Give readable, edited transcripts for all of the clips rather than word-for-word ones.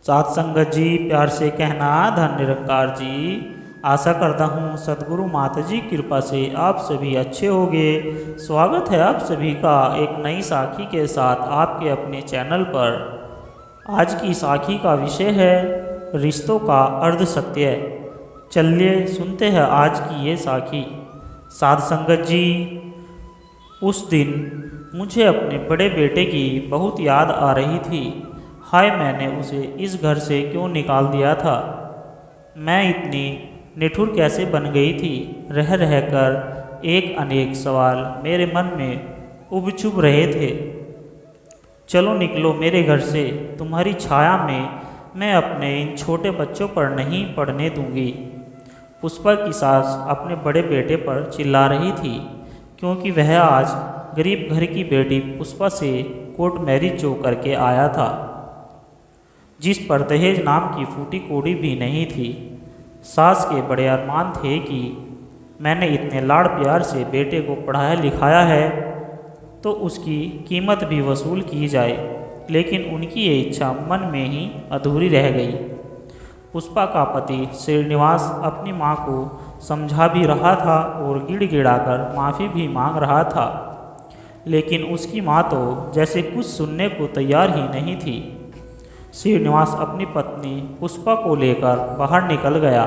साथ संगत जी, प्यार से कहना धन निरंकार जी। आशा करता हूँ सदगुरु माता जी कृपा से आप सभी अच्छे होंगे। स्वागत है आप सभी का एक नई साखी के साथ आपके अपने चैनल पर। आज की साखी का विषय है रिश्तों का अर्ध सत्य। चलिए सुनते हैं आज की ये साखी। साध संगत जी, उस दिन मुझे अपने बड़े बेटे की बहुत याद आ रही थी। हाय, मैंने उसे इस घर से क्यों निकाल दिया था। मैं इतनी निठुर कैसे बन गई थी। रह रह कर एक अनेक सवाल मेरे मन में उब चुभ रहे थे। चलो निकलो मेरे घर से, तुम्हारी छाया में मैं अपने इन छोटे बच्चों पर नहीं पड़ने दूंगी। पुष्पा की सास अपने बड़े बेटे पर चिल्ला रही थी, क्योंकि वह आज गरीब घर की बेटी पुष्पा से कोर्ट मैरिज जो करके आया था, जिस पर दहेज नाम की फूटी कौड़ी भी नहीं थी। सास के बड़े अरमान थे कि मैंने इतने लाड़ प्यार से बेटे को पढ़ाया लिखाया है तो उसकी कीमत भी वसूल की जाए, लेकिन उनकी ये इच्छा मन में ही अधूरी रह गई। पुष्पा का पति श्रीनिवास अपनी मां को समझा भी रहा था और गिड़गिड़ाकर माफ़ी भी मांग रहा था, लेकिन उसकी मां तो जैसे कुछ सुनने को तैयार ही नहीं थी। श्रीनिवास अपनी पत्नी पुष्पा को लेकर बाहर निकल गया।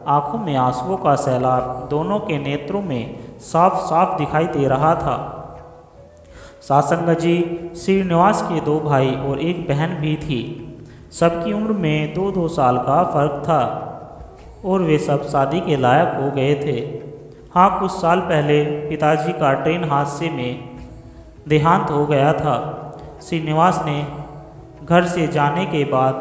आंखों में आंसुओं का सैलाब दोनों के नेत्रों में साफ साफ दिखाई दे रहा था। सासंग जी, श्रीनिवास के 2 भाई और एक बहन भी थी। सबकी उम्र में 2-2 साल का फर्क था और वे सब शादी के लायक हो गए थे। हाँ, कुछ साल पहले पिताजी का ट्रेन हादसे में देहांत हो गया था। श्रीनिवास ने घर से जाने के बाद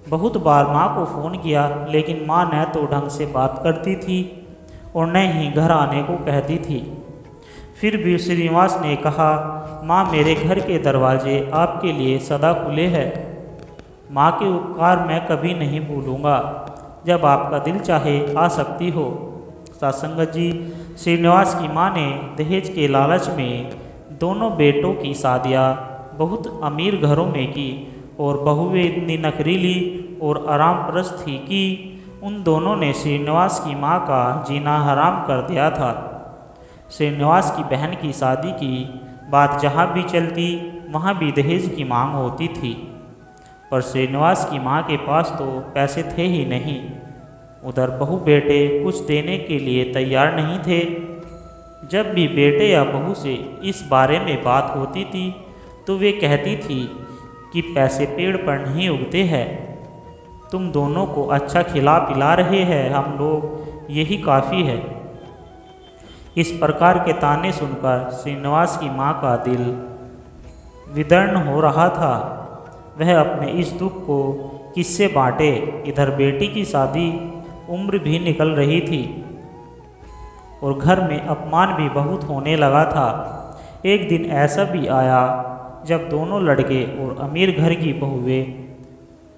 बहुत बार माँ को फ़ोन किया, लेकिन माँ न तो ढंग से बात करती थी और न ही घर आने को कहती थी। फिर भी श्रीनिवास ने कहा, माँ, मेरे घर के दरवाजे आपके लिए सदा खुले हैं। माँ के उपकार मैं कभी नहीं भूलूंगा। जब आपका दिल चाहे आ सकती हो। सत्संगत जी, श्रीनिवास की माँ ने दहेज के लालच में दोनों बेटों की शादियाँ बहुत अमीर घरों में की और बहुएं इतनी नखरीली और आरामप्रस्त थी कि उन दोनों ने श्रीनिवास की माँ का जीना हराम कर दिया था। श्रीनिवास की बहन की शादी की बात जहाँ भी चलती वहाँ भी दहेज की मांग होती थी, पर श्रीनिवास की माँ के पास तो पैसे थे ही नहीं। उधर बहू बेटे कुछ देने के लिए तैयार नहीं थे। जब भी बेटे या बहू से इस बारे में बात होती थी तो वे कहती थी कि पैसे पेड़ पर नहीं उगते हैं, तुम दोनों को अच्छा खिला पिला रहे हैं हम लोग, यही काफ़ी है। इस प्रकार के ताने सुनकर श्रीनिवास की माँ का दिल विदीर्ण हो रहा था। वह अपने इस दुख को किससे बांटे। इधर बेटी की शादी उम्र भी निकल रही थी और घर में अपमान भी बहुत होने लगा था। एक दिन ऐसा भी आया जब दोनों लड़के और अमीर घर की बहुएं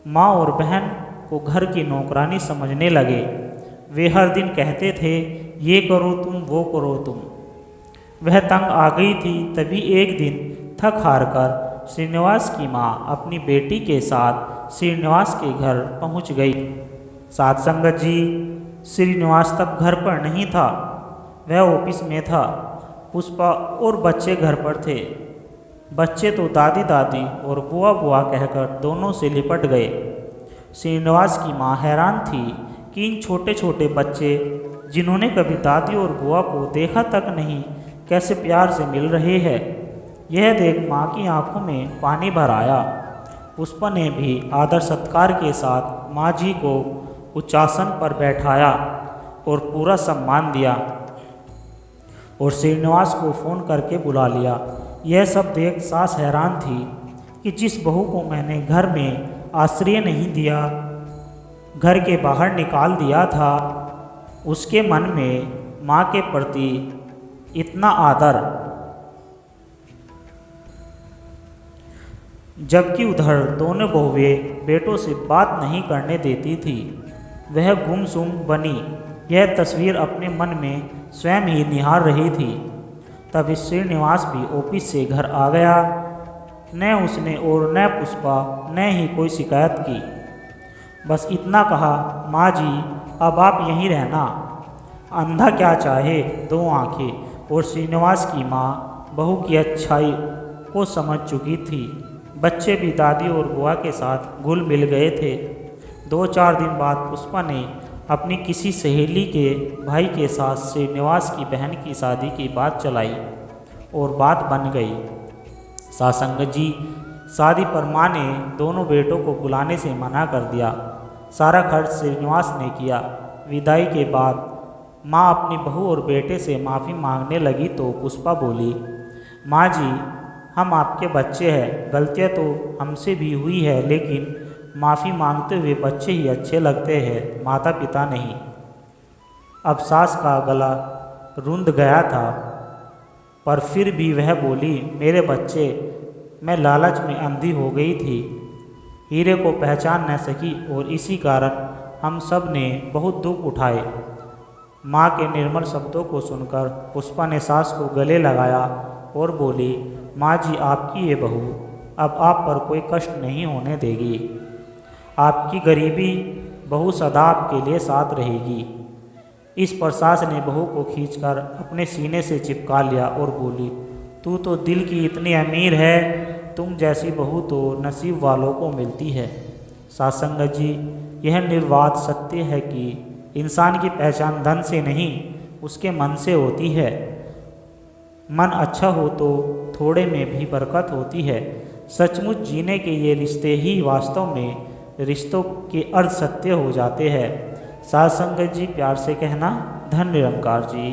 माँ और बहन को घर की नौकरानी समझने लगे। वे हर दिन कहते थे, ये करो तुम, वो करो तुम। वह तंग आ गई थी। तभी एक दिन थक हार कर श्रीनिवास की माँ अपनी बेटी के साथ श्रीनिवास के घर पहुँच गई। साथ संगत जी, श्रीनिवास तब घर पर नहीं था, वह ऑफिस में था। पुष्पा और बच्चे घर पर थे। बच्चे तो दादी दादी और बुआ बुआ कहकर दोनों से लिपट गए। श्रीनिवास की माँ हैरान थी कि इन छोटे छोटे बच्चे, जिन्होंने कभी दादी और बुआ को देखा तक नहीं, कैसे प्यार से मिल रहे हैं। यह देख माँ की आंखों में पानी भर आया। पुष्पा ने भी आदर सत्कार के साथ माँ जी को उच्चासन पर बैठाया और पूरा सम्मान दिया और श्रीनिवास को फ़ोन करके बुला लिया। यह सब देख सास हैरान थी कि जिस बहू को मैंने घर में आश्रय नहीं दिया, घर के बाहर निकाल दिया था, उसके मन में माँ के प्रति इतना आदर, जबकि उधर दोनों बहुएं बेटों से बात नहीं करने देती थी। वह गुमसुम बनी यह तस्वीर अपने मन में स्वयं ही निहार रही थी। तब श्रीनिवास भी ऑफिस से घर आ गया। न उसने और न पुष्पा न ही कोई शिकायत की। बस इतना कहा, माँ जी अब आप यहीं रहना। अंधा क्या चाहे दो आंखें। और श्रीनिवास की माँ बहू की अच्छाई को समझ चुकी थी। बच्चे भी दादी और बुआ के साथ घुल मिल गए थे। 2-4 दिन बाद पुष्पा ने अपनी किसी सहेली के भाई के साथ श्रीनिवास की बहन की शादी की बात चलाई और बात बन गई। सासंग जी, शादी पर माँ ने दोनों बेटों को बुलाने से मना कर दिया। सारा खर्च श्रीनिवास ने किया। विदाई के बाद माँ अपनी बहू और बेटे से माफ़ी मांगने लगी तो पुष्पा बोली, माँ जी हम आपके बच्चे हैं, गलतियाँ तो हमसे भी हुई है, लेकिन माफ़ी मांगते हुए बच्चे ही अच्छे लगते हैं, माता पिता नहीं। अब सास का गला रुंध गया था, पर फिर भी वह बोली, मेरे बच्चे, मैं लालच में अंधी हो गई थी, हीरे को पहचान न सकी और इसी कारण हम सब ने बहुत दुख उठाए। माँ के निर्मल शब्दों को सुनकर पुष्पा ने सास को गले लगाया और बोली, माँ जी आपकी ये बहू अब आप पर कोई कष्ट नहीं होने देगी। आपकी गरीबी बहू सदा आपके लिए साथ रहेगी। इस पर सास ने बहू को खींचकर अपने सीने से चिपका लिया और बोली, तू तो दिल की इतनी अमीर है, तुम जैसी बहू तो नसीब वालों को मिलती है। सासंगत जी, यह निर्वात सत्य है कि इंसान की पहचान धन से नहीं उसके मन से होती है। मन अच्छा हो तो थोड़े में भी बरकत होती है। सचमुच जीने के ये रिश्ते ही वास्तव में रिश्तों के अर्ध सत्य हो जाते हैं। सासंगत जी प्यार से कहना, धन निरंकार जी।